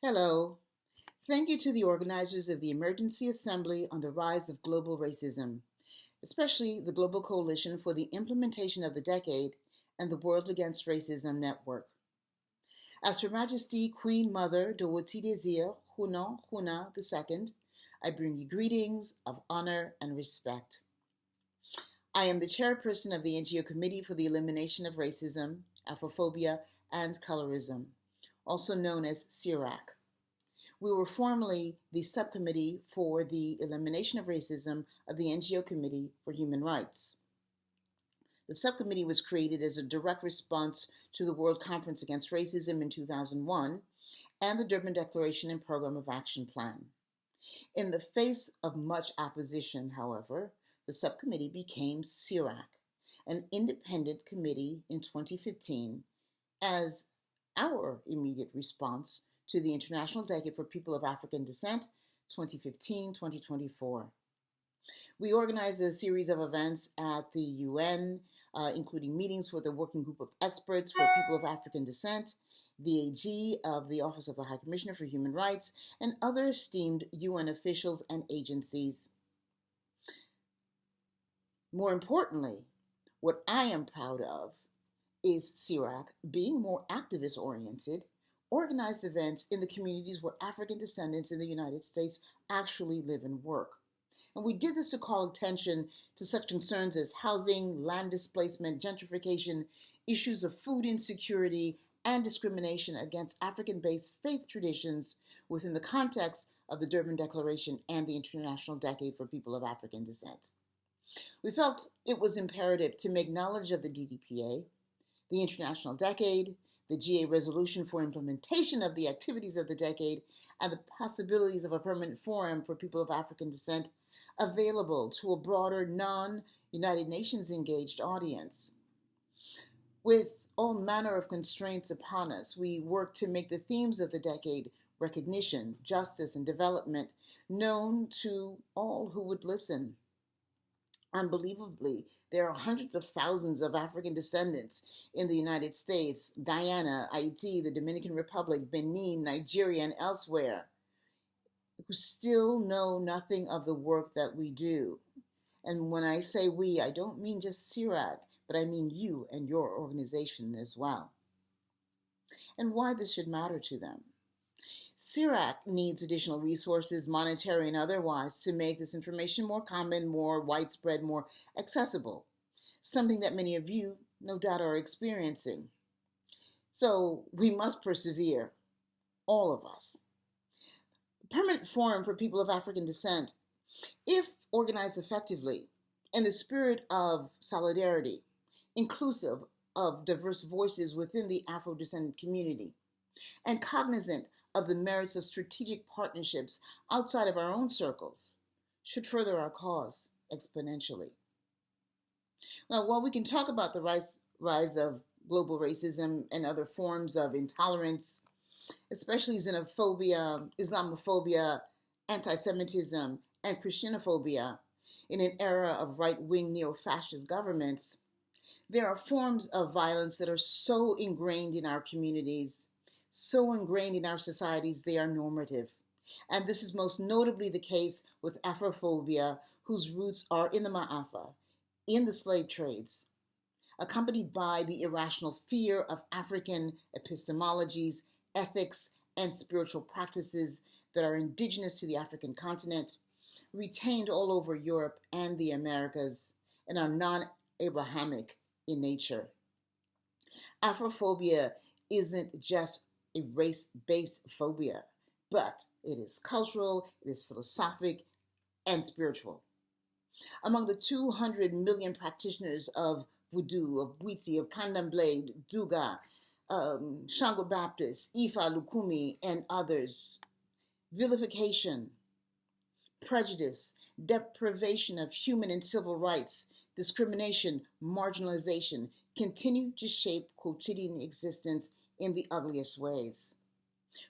Hello. Thank you to the organizers of the Emergency Assembly on the Rise of Global Racism, especially the Global Coalition for the Implementation of the Decade and the World Against Racism Network. As Her Majesty Queen Mother Dòwòti Désir, Huna II, I bring you greetings of honor and respect. I am the chairperson of the NGO Committee for the Elimination of Racism, Afrophobia, and Colorism, also known as CIRAC. We were formerly the subcommittee for the elimination of racism of the NGO Committee for Human Rights. The subcommittee was created as a direct response to the World Conference Against Racism in 2001 and the Durban Declaration and Program of Action Plan. In the face of much opposition, however, the subcommittee became CIRAC, an independent committee in 2015 as our immediate response to the International Decade for People of African Descent, 2015-2024. We organized a series of events at the UN, including meetings with a working group of experts for people of African descent, the AG of the Office of the High Commissioner for Human Rights, and other esteemed UN officials and agencies. More importantly, what I am proud of is CIRAC being more activist-oriented, organized events in the communities where African descendants in the United States actually live and work. And we did this to call attention to such concerns as housing, land displacement, gentrification, issues of food insecurity, and discrimination against African-based faith traditions within the context of the Durban Declaration and the International Decade for People of African Descent. We felt it was imperative to make knowledge of the DDPA, the International Decade, the GA resolution for implementation of the activities of the decade, and the possibilities of a permanent forum for people of African descent available to a broader non-United Nations engaged audience. With all manner of constraints upon us, we worked to make the themes of the decade, recognition, justice, and development, known to all who would listen. Unbelievably, there are hundreds of thousands of African descendants in the United States, Guyana, Haiti, the Dominican Republic, Benin, Nigeria, and elsewhere, who still know nothing of the work that we do. And when I say we, I don't mean just CIRAC, but I mean you and your organization as well. And why this should matter to them. CIRAC needs additional resources, monetary and otherwise, to make this information more common, more widespread, more accessible, something that many of you, no doubt, are experiencing. So we must persevere, all of us. The Permanent Forum for People of African Descent, if organized effectively, in the spirit of solidarity, inclusive of diverse voices within the Afro-descendant community, and cognizant of the merits of strategic partnerships outside of our own circles, should further our cause exponentially. Now, while we can talk about the rise of global racism and other forms of intolerance, especially xenophobia, Islamophobia, anti-Semitism, and Christianophobia, in an era of right-wing neo-fascist governments, there are forms of violence that are so ingrained in our communities, so ingrained in our societies, they are normative. And this is most notably the case with Afrophobia, whose roots are in the Ma'afa, in the slave trades, accompanied by the irrational fear of African epistemologies, ethics, and spiritual practices that are indigenous to the African continent, retained all over Europe and the Americas, and are non-Abrahamic in nature. Afrophobia isn't just a race-based phobia, but it is cultural, it is philosophic, and spiritual. Among the 200 million practitioners of Voodoo, of Bwiti, of Candomblé, Duga, Shango Baptist, Ifa, Lukumi, and others, vilification, prejudice, deprivation of human and civil rights, discrimination, marginalization continue to shape quotidian existence in the ugliest ways.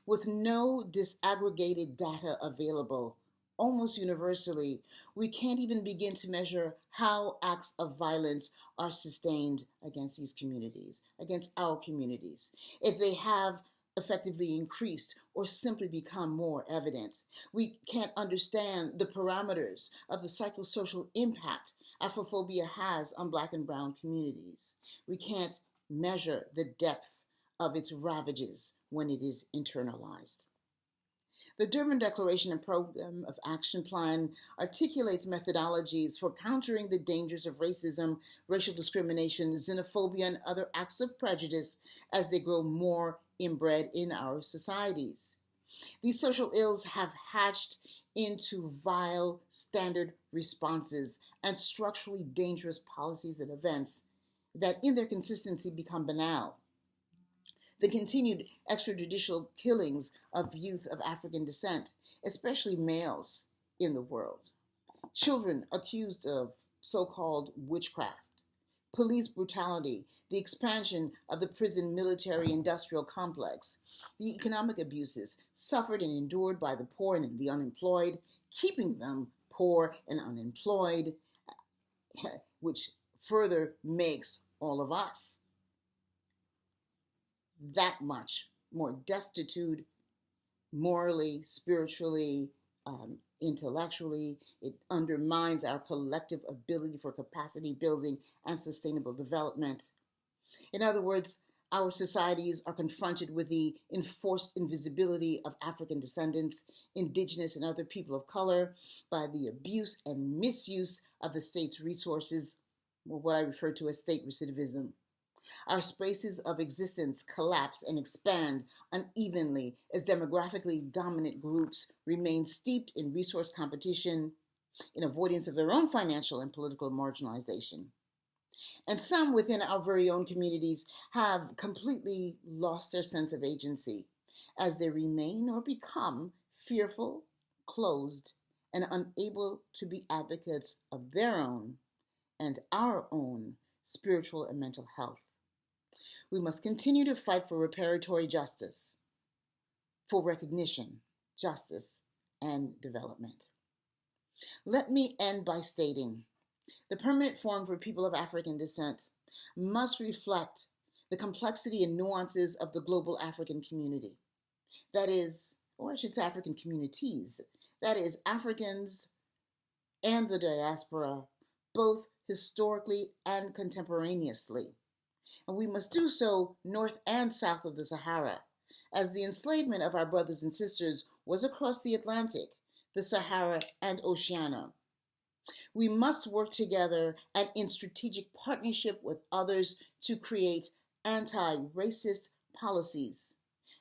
With no disaggregated data available, almost universally, we can't even begin to measure how acts of violence are sustained against these communities, against our communities. If they have effectively increased or simply become more evident. We can't understand the parameters of the psychosocial impact Afrophobia has on Black and Brown communities. We can't measure the depth of its ravages when it is internalized. The Durban Declaration and Program of Action Plan articulates methodologies for countering the dangers of racism, racial discrimination, xenophobia, and other acts of prejudice as they grow more inbred in our societies. These social ills have hatched into vile standard responses and structurally dangerous policies and events that in their consistency become banal. The continued extrajudicial killings of youth of African descent, especially males in the world, children accused of so-called witchcraft, police brutality, the expansion of the prison military industrial complex, the economic abuses suffered and endured by the poor and the unemployed, keeping them poor and unemployed, which further makes all of us that much more destitute morally, spiritually, intellectually. It undermines our collective ability for capacity building and sustainable development. In other words, our societies are confronted with the enforced invisibility of African descendants, indigenous, and other people of color by the abuse and misuse of the state's resources, or what I refer to as state recidivism. Our spaces of existence collapse and expand unevenly as demographically dominant groups remain steeped in resource competition, in avoidance of their own financial and political marginalization. And some within our very own communities have completely lost their sense of agency as they remain or become fearful, closed, and unable to be advocates of their own and our own spiritual and mental health. We must continue to fight for reparatory justice, for recognition, justice, and development. Let me end by stating the permanent forum for people of African descent must reflect the complexity and nuances of the global African community. That is, or I should say African communities, that is, Africans and the diaspora, both historically and contemporaneously. And we must do so north and south of the Sahara, as the enslavement of our brothers and sisters was across the Atlantic, the Sahara, and Oceania. We must work together and in strategic partnership with others to create anti-racist policies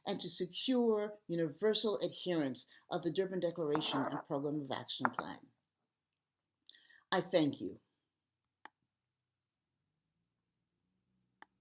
and to secure universal adherence of the Durban Declaration and Program of Action Plan. I thank you.